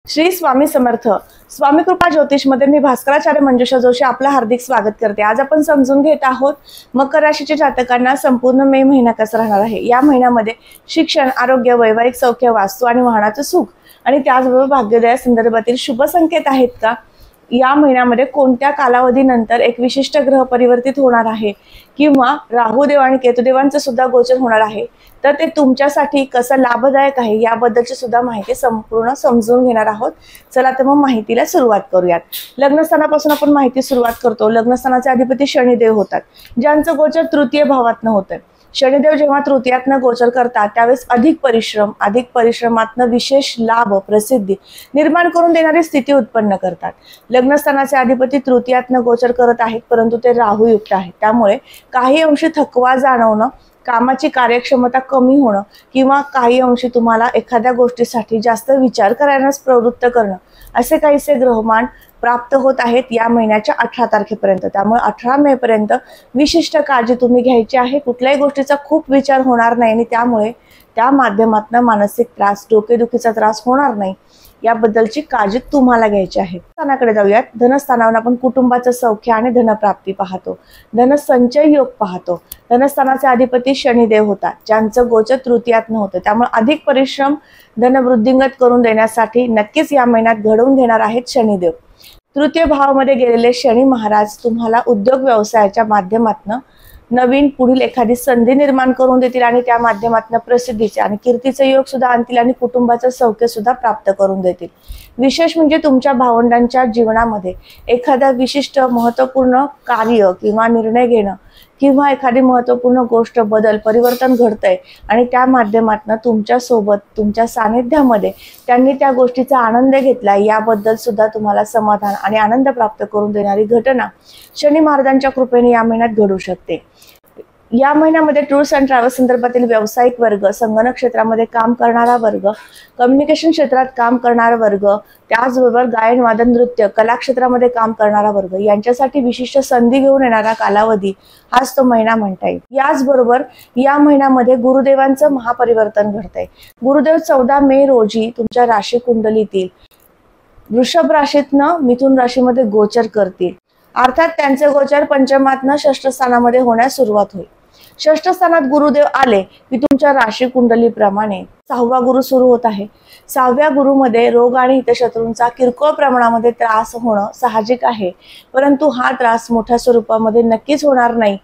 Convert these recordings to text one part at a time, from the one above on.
श्री स्वामी समर्थ स्वामी कृपा ज्योतिष मध्ये मी भास्कराचार्य मंजुषा जोशी आपलं हार्दिक स्वागत करते। आज आपण समजून घेत आहोत मकर राशीच्या जातकांना संपूर्ण मे महिना कसा राहणार आहे। या महिन्यामध्ये शिक्षण, आरोग्य, वैवाहिक सौख्य, वास्तू आणि वाहनाचं सुख आणि त्याचबरोबर भाग्योदया संदर्भातील शुभ संकेत आहेत का। या महिन्यामध्ये कोणत्या कालावधीनंतर एक विशिष्ट ग्रह परिवर्तित होणार आहे किंवा राहुदेव आणि केतुदेवांचं सुद्धा गोचर होणार आहे, तर ते तुमच्यासाठी कसं लाभदायक आहे याबद्दलची सुद्धा माहिती संपूर्ण समजून घेणार आहोत। चला तर मग माहितीला सुरुवात करूयात। लग्नस्थानापासून आपण माहिती सुरुवात करतो। लग्नस्थानाचे अधिपती शनिदेव होतात, ज्यांचं गोचर तृतीय भावातनं होतं। शनिदेव जेव्हा तृतीयातनं गोचर करतात त्यावेळेस अधिक परिश्रमातनं विशेष लाभ, प्रसिद्धी निर्माण करून देणारी स्थिती उत्पन्न करतात। लग्नस्थानाचे अधिपती तृतीयातनं गोचर करत आहेत, परंतु ते राहुयुक्त आहेत, त्यामुळे काही अंशी थकवा जाणवणं, कामाची कार्यक्षमता कमी होणं किंवा काही अंशी तुम्हाला एखाद्या गोष्टीसाठी जास्त विचार करण्यास प्रवृत्त करणं असे काहीसे ग्रहमान प्राप्त होत आहेत या महिन्याच्या 18 तारखेपर्यंत। त्यामुळे 18 मे पर्यंत विशिष्ट काळजी तुम्ही घ्यायची आहे। कुठल्याही गोष्टीचा खूप विचार होणार नाही आणि त्यामुळे त्या माध्यमातून मानसिक त्रास, डोकेदुखीचा त्रास होणार नाही याबद्दलची काळजी तुम्हाला घ्यायची आहे। स्थानाकडे जाऊयात। धनस्थानावर आपण कुटुंबाचं सौख्य आणि धनप्राप्ती पाहतो, धनसंचय योग पाहतो। धनस्थानाचे अधिपती शनिदेव होतात, ज्यांचं गोचर तृतीयात नव्हतं, त्यामुळे अधिक परिश्रम धनवृद्धिंगत करून देण्यासाठी नक्कीच या महिन्यात घडवून घेणार आहेत शनिदेव। तृतीय भावामध्ये गेलेले शनी महाराज तुम्हाला उद्योग व्यवसायाच्या माध्यमातून नवीन पुढील एखादी संधी निर्माण करून देतील आणि त्या माध्यमातून प्रसिद्धीचे आणि कीर्तीचे योग सुद्धा आणतील आणि कुटुंबाचं सौख्य सुद्धा प्राप्त करून देतील। विशेष म्हणजे तुमच्या भावंडांच्या जीवनामध्ये एखादा विशिष्ट महत्त्वपूर्ण कार्य किंवा निर्णय घेणं किंवा एखादी महत्त्वपूर्ण गोष्ट, बदल, परिवर्तन घडतंय आणि त्या माध्यमातून तुमच्या सोबत, तुमच्या सानिध्यामध्ये त्यांनी त्या गोष्टीचा आनंद घेतला याबद्दल सुद्धा तुम्हाला समाधान आणि आनंद प्राप्त करून देणारी घटना शनी महाराजांच्या कृपेने या महिन्यात घडू शकते। या महिन्यामध्ये टूर्स अँड ट्रॅव्हल्स संदर्भातील व्यावसायिक वर्ग, संगणक क्षेत्रामध्ये काम करणारा वर्ग, कम्युनिकेशन क्षेत्रात काम करणारा वर्ग, त्याचबरोबर गायन, वादन, नृत्य, कला क्षेत्रामध्ये काम करणारा वर्ग यांच्यासाठी विशिष्ट संधी घेऊन येणारा कालावधी हाच तो महिना म्हणता येईल। याचबरोबर या महिन्यामध्ये गुरुदेवांचं महापरिवर्तन घडतंय। गुरुदेव 14 मे रोजी तुमच्या राशी कुंडलीतील वृषभ राशीतनं मिथुन राशीमध्ये गोचर करतील, अर्थात त्यांचे गोचर पंचमातनं षष्ठ स्थानामध्ये होण्यास सुरुवात होईल। षष्ठ स्थानात गुरुदेव आले की तुमच्या राशी कुंडलीप्रमाणे 6वा गुरु सुरू होत आहे। 6व्या गुरुमध्ये रोग आणि हितशत्रूंचा किरकोळ प्रमाणामध्ये त्रास होणं साहजिक आहे, परंतु हा त्रास मोठ्या स्वरूपामध्ये नक्कीच होणार नाही।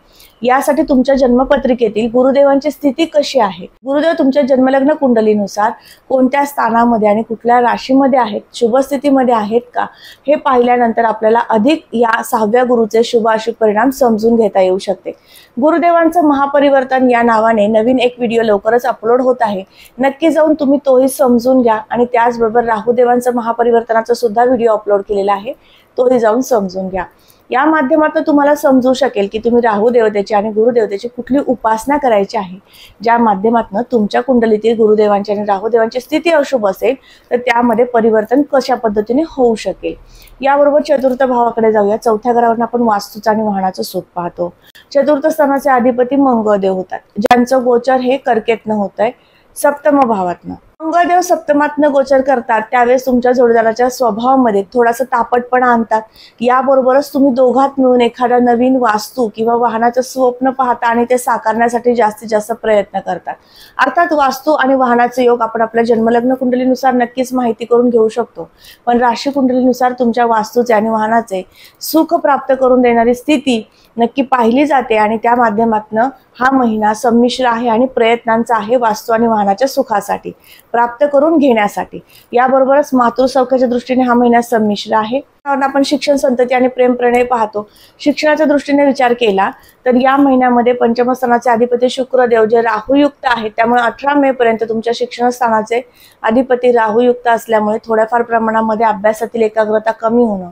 यासाठी तुमच्या जन्मपत्रिकेतील गुरुदेवांची स्थिती कशी आहे, गुरुदेव तुमच्या जन्मलग्न कुंडलीनुसार कोणत्या स्थानामध्ये आणि कुठल्या राशीमध्ये आहेत, शुभ स्थितीमध्ये आहेत का, हे पाहिल्यानंतर आपल्याला अधिक या 6व्या गुरुचे शुभ अशुभ परिणाम समजून घेता येऊ शकते। गुरुदेवांचं महापरिवर्तन या नावाने नवीन एक व्हिडिओ लवकरच अपलोड होत आहे, नक्की जाऊन तुम्ही तोही समजून घ्या आणि त्याचबरोबर राहुदेवांचं महापरिवर्तनाचा सुद्धा व्हिडिओ अपलोड केलेला आहे, तोही जाऊन समजून घ्या। या माध्यमातून तुम्हाला समजू शकेल की तुम्ही राहू देवतेची आणि गुरुदेवतेची कुठली उपासना करायची आहे। ज्या माध्यमातून तुमच्या कुंडलीतील गुरुदेवांची आणि राहुदेवांची स्थिती अशुभ असेल तर त्यामध्ये परिवर्तन कशा पद्धतीने होऊ शकेल। याबरोबर चतुर्थ भावाकडे जाऊया। चौथ्या घरावरून आपण वास्तूचं आणि वाहनाचं सुख पाहतो। चतुर्थ स्थानाचे अधिपती मंगळदेव होतात, ज्यांचं गोचर हे कर्केतनं होतंय, सप्तम भावातनं। मंगळदेव सप्तमातनं गोचर करतात त्यावेळेस तुमच्या जोडीदाराच्या स्वभावामध्ये थोडासा तापटपणा आणतात। याबरोबरच तुम्ही दोघात मिळून एखादा नवीन वास्तू किंवा वाहनाचं स्वप्न पाहता आणि ते साकारण्यासाठी जास्तीत जास्त प्रयत्न करतात। अर्थात वास्तू आणि वाहनाचे योग आपण आपल्या जन्मलग्न कुंडलीनुसार नक्कीच माहिती करून घेऊ शकतो, पण राशी कुंडलीनुसार तुमच्या वास्तूचे आणि वाहनाचे सुख प्राप्त करून देणारी स्थिती नक्की पाहिली जाते आणि त्या माध्यमातून हा महिना संमिश्र आहे आणि प्रयत्नांचा आहे वास्तू आणि वाहनाच्या सुखासाठी प्राप्त करून घेण्यासाठी। याबरोबरच मातृसौख्याच्या दृष्टीने हा महिना संमिश्र आहे। आपण शिक्षण, संतती आणि प्रेम प्रणय पाहतो। शिक्षणाच्या दृष्टीने विचार केला तर या महिन्यामध्ये पंचम स्थानाचे अधिपती शुक्रदेव जे राहुयुक्त आहेत, त्यामुळे 18 मे पर्यंत तुमच्या शिक्षण स्थानाचे अधिपती राहुयुक्त असल्यामुळे थोड्याफार प्रमाणामध्ये अभ्यासातील एकाग्रता कमी होणं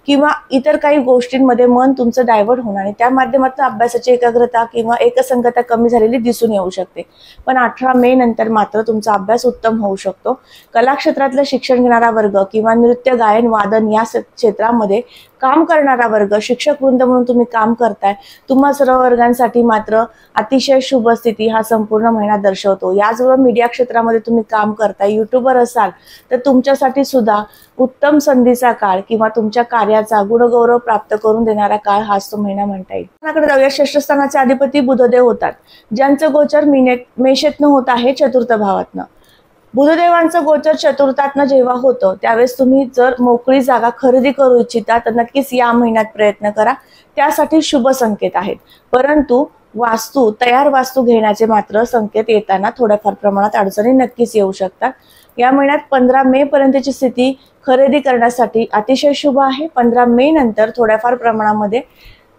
किंवा इतर काही गोष्टींमध्ये मन तुमचं डायव्हर्ट होणं आणि त्या माध्यमातून अभ्यासाची एकाग्रता किंवा एकसंगता कमी झालेली दिसून येऊ शकते। पण 18 मे नंतर मात्र तुमचा अभ्यास उत्तम होऊ शकतो। कला क्षेत्रातलं शिक्षण घेणारा वर्ग किंवा नृत्य, गायन, वादन या क्षेत्रामध्ये काम करणारा वर्ग, शिक्षक वृंद म्हणून तुम्ही काम करताय, तुम्हा सर्व वर्गांसाठी मात्र अतिशय शुभ स्थिती हा संपूर्ण महिना दर्शवतो। याचबरोबर मीडिया क्षेत्रामध्ये तुम्ही काम करताय, युट्यूबर असाल तर तुमच्यासाठी सुद्धा उत्तम संधीचा काळ किंवा तुमच्या कार्याचा गुणगौरव प्राप्त करून देणारा काळ हाच तो महिना म्हणता येईल। आपल्याकडे जाऊया, षष्ठस्थानाचे अधिपती बुधदेव होतात, ज्यांचं गोचर मेषेतनं होत आहे चतुर्थ भावातनं। बुधदेवांचं गोचर चतुर्थातनं जेव्हा होतं त्यावेळेस तुम्ही जर मोकळी जागा खरेदी करू इच्छिता तर नक्कीच या महिन्यात प्रयत्न करा, त्यासाठी शुभ संकेत आहेत। परंतु तयार वास्तू घेण्याचे मात्र संकेत येताना थोड्याफार प्रमाणात अडचणी नक्कीच येऊ शकतात। या महिन्यात 15 मे पर्यंतची स्थिती खरेदी करण्यासाठी अतिशय शुभ आहे। 15 मे नंतर थोड्याफार प्रमाणामध्ये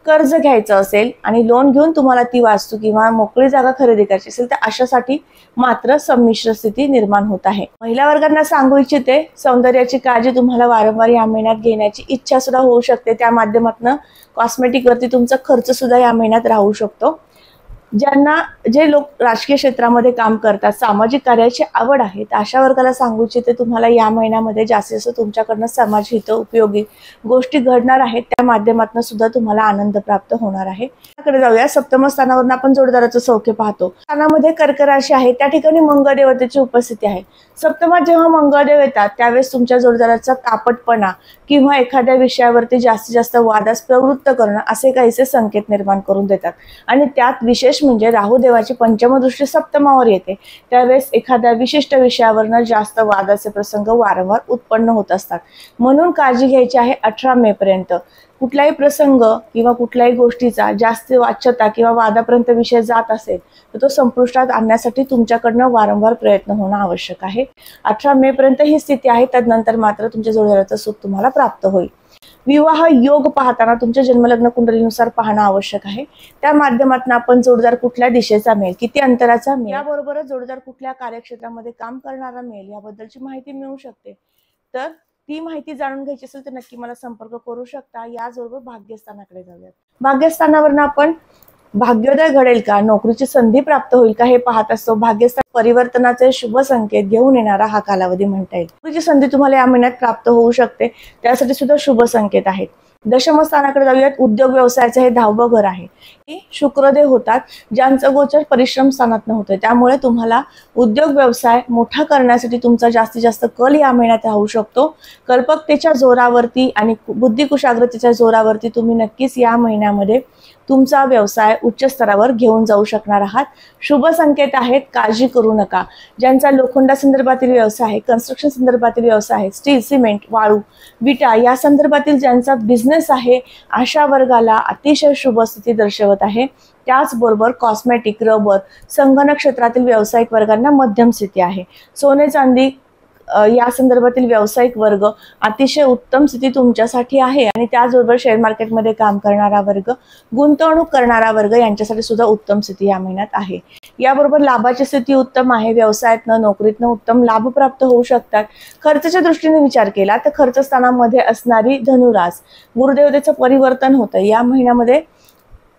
कर्ज घ्यायचं असेल आणि लोन घेऊन तुम्हाला ती वास्तू किंवा मोकळी जागा खरेदी करायची असेल तर अशासाठी मात्र संमिश्र स्थिती निर्माण होत आहे। महिला वर्गांना सांगू इच्छिते, सौंदर्याची काळजी तुम्हाला वारंवार या महिन्यात घेण्याची इच्छा सुद्धा होऊ शकते, त्या माध्यमातून कॉस्मेटिक वरती तुमचा खर्च सुद्धा या महिन्यात राहू शकतो। जे लोक राजकीय क्षेत्रामध्ये काम करतात, सामाजिक कार्याची आवड आहे, तर अशा वर्गाला सांगू इच्छिते तुम्हाला या महिन्यामध्ये जास्तीत जास्त तुमच्याकडनं समाजहित उपयोगी गोष्टी घडणार आहेत, त्या माध्यमातून सुद्धा तुम्हाला आनंद प्राप्त होणार आहे। त्याकडे जाऊया, सप्तम स्थानावरून आपण जोडदाराचं सौख्य पाहतो। स्थानामध्ये कर्क राशी आहे, त्या ठिकाणी मंगळ देवतेची उपस्थिती आहे। सप्तमात जेव्हा मंगळदेव येतात त्यावेळेस तुमच्या जोडदाराचा तापटपणा किंवा एखाद्या विषयावरती जास्तीत जास्त वादास प्रवृत्त करणं असे काहीसे संकेत निर्माण करून देतात। आणि त्यात विशेष म्हणजे राहू देवाची पंचम दृष्टी सप्तमावर येते, त्यावेळेस एखाद्या विशिष्ट विषयावरनं जास्त वादाचे प्रसंग वारंवार उत्पन्न होत असतात। म्हणून काळजी घ्यायची आहे 18 मे पर्यंत। कुठलाही प्रसंग किंवा कुठल्याही गोष्टीचा जास्त वाच्यता किंवा वादापर्यंत विषय जात असेल तर तो संपुष्टात आणण्यासाठी तुमच्याकडनं वारंवार प्रयत्न होणं आवश्यक आहे। 18 मे पर्यंत ही स्थिती आहे, तदनंतर मात्र तुमच्या जोडदाराचं सुख तुम्हाला प्राप्त होईल। विवाह योग पाहताना तुमच्या जन्मलग्न कुंडलीनुसार पाहणं आवश्यक आहे, त्या माध्यमातून आपण जोडदार कुठल्या दिशेचा मिळेल, किती अंतराचा मिळेल, याबरोबरच जोडदार कुठल्या कार्यक्षेत्रामध्ये काम करणारा मिळेल याबद्दलची माहिती मिळू शकते। तर ती माहिती जाणून घ्यायची असेल तर नक्की मला संपर्क करू शकता। याचबरोबर भाग्यस्थानाकडे जाऊयात। भाग्यस्थानावरून आपण भाग्योदय घडेल का, नोकरीची संधी प्राप्त होईल का हे पाहत असतो। भाग्यस्थान परिवर्तनाचे शुभ संकेत घेऊन येणारा हा कालावधी म्हणता येईल। नोकरीची संधी तुम्हाला या महिन्यात प्राप्त होऊ शकते, त्यासाठी सुद्धा शुभ संकेत आहेत। दशम स्थानाकडे जाऊयात। उद्योग व्यवसायाचे हे 10वं घर आहे, शुक्रदेव होतात, ज्यांचं गोचर परिश्रम स्थानात होतं, त्यामुळे तुम्हाला उद्योग व्यवसाय मोठा करण्यासाठी तुमचा जास्तीत जास्त कल या महिन्यात राहू शकतो। कल्पकतेच्या जोरावरती आणि बुद्धिकुशाग्रतेच्या जोरावरती तुम्ही नक्कीच या महिन्यामध्ये तुमचा व्यवसाय उच्च स्तरावर घेऊन जाऊ शकणार आहात। शुभ संकेत आहेत, काळजी करू नका। ज्यांचा लोखंडा संदर्भातील व्यवसाय आहे, कन्स्ट्रक्शन संदर्भातील व्यवसाय आहे, स्टील, सिमेंट, वाळू, विटा या संदर्भातील ज्यांचा बिझनेस आहे अशा वर्गाला अतिशय शुभ स्थिती दर्शवत आहे। त्याचबरोबर कॉस्मेटिक, रबर, संगणक क्षेत्रातील व्यावसायिक वर्गांना मध्यम स्थिती आहे। सोने चांदी या संदर्भातील व्यावसायिक वर्ग अतिशय उत्तम स्थिती तुमच्यासाठी आहे आणि त्याचबरोबर शेअर मार्केटमध्ये काम करणारा वर्ग, गुंतवणूक करणारा वर्ग यांच्यासाठी सुद्धा उत्तम स्थिती या महिन्यात आहे। याबरोबर लाभाची स्थिती उत्तम आहे, व्यवसायातनं नोकरीतनं उत्तम लाभ प्राप्त होऊ शकतात। खर्चाच्या दृष्टीने विचार केला तर खर्च स्थानामध्ये असणारी धनुरास गुरुदेवतेचं परिवर्तन होतं। या महिन्यामध्ये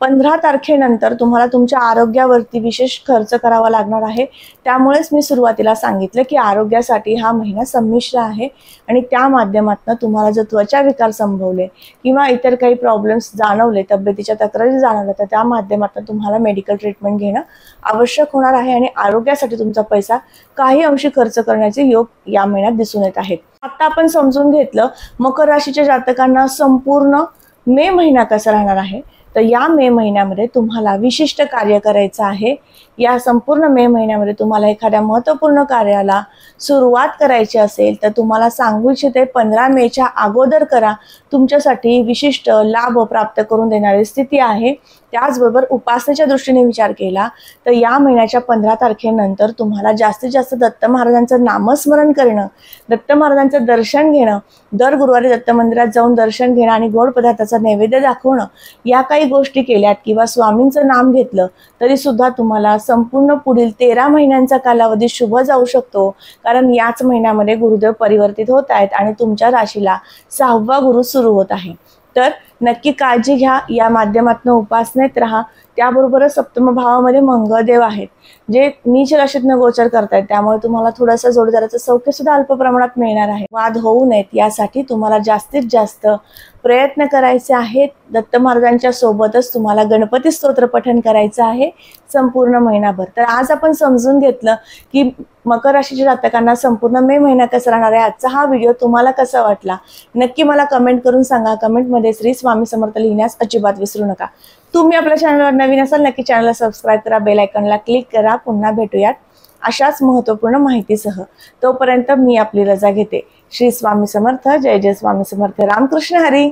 15 तारखेनंतर तुम्हाला तुमच्या आरोग्यावरती विशेष खर्च करावा लागणार आहे, त्यामुळेच मी सुरुवातीला सांगितलं की आरोग्यासाठी हा महिना संमिश्र आहे आणि त्या माध्यमातून तुम्हाला जर त्वचा विकार संभवले किंवा इतर काही प्रॉब्लेम्स जाणवले, तब्येतीच्या तक्रारी जाणवल्या तर त्या माध्यमातून तुम्हाला मेडिकल ट्रीटमेंट घेणं आवश्यक होणार आहे आणि आरोग्यासाठी तुमचा पैसा काही अंशी खर्च करण्याचे योग या महिन्यात दिसून येत आहेत। आता आपण समजून घेतलं मकर राशीच्या जातकांना संपूर्ण मे महिना कसा राहणार आहे। तर या मे महिन्यामध्ये तुम्हाला विशिष्ट कार्य करायचं आहे। या संपूर्ण मे महिन्यामध्ये तुम्हाला एखाद्या महत्त्वपूर्ण कार्याला सुरुवात करायची असेल तर तुम्हाला सांगू इच्छिते 15 मेच्या अगोदर करा, तुमच्यासाठी विशिष्ट लाभ प्राप्त करून देणारी स्थिती आहे। त्याचबरोबर उपासनेच्या दृष्टीने विचार केला तर या महिन्याच्या 15 तारखेनंतर तुम्हाला जास्तीत जास्त दत्त महाराजांचं नामस्मरण करणं, दत्त महाराजांचं दर्शन घेणं, दर गुरुवारी दत्त मंदिरात जाऊन दर्शन घेणं आणि गोड पदार्थाचा नैवेद्य दाखवणं या काही गोष्टी केल्यात किंवा स्वामींचं नाम घेतलं तरी सुद्धा तुम्हाला संपूर्ण पुढील 13 महिन्यांचा कालावधी शुभ जाऊ शकतो, कारण याच महिन्यामध्ये गुरुदेव परिवर्तित होत आहेत आणि तुमच्या राशीला 6वा गुरु सुरू होत आहे। तर नक्की काळजी घ्या। या माध्यमातून उपासनेत राहा। त्याबरोबरच सप्तम भावामध्ये मंगळदेव आहेत जे नीच राशीतनं गोचर करतायत, त्यामुळे तुम्हाला थोडंसं जोडीदाराचं सौख्य सुद्धा अल्प प्रमाणात मिळणार आहे। वाद होऊ नयेत यासाठी तुम्हाला जास्तीत जास्त प्रयत्न करायचे आहेत। दत्त महाराजांच्या सोबतच तुम्हाला गणपती स्तोत्र पठण करायचं आहे संपूर्ण महिनाभर। तर आज आपण समजून घेतलं की मकर राशीच्या जातकांना संपूर्ण मे महिना कसा राहणार आहे। आजचा हा व्हिडिओ तुम्हाला कसा वाटला नक्की मला कमेंट करून सांगा। कमेंटमध्ये श्री स्वामी समर्थ लिहिण्यास अजिबात विसरू नका। तुम्ही आपल्या चॅनलवर नवीन असाल नक्की चॅनलला सबस्क्राईब करा, बेल आयकॉनला क्लिक करा। पुन्हा भेटूयात अशाच महत्त्वपूर्ण माहितीसह। तोपर्यंत मी आपली रजा घेते। श्री स्वामी समर्थ। जय जय स्वामी समर्थ। रामकृष्ण हरी।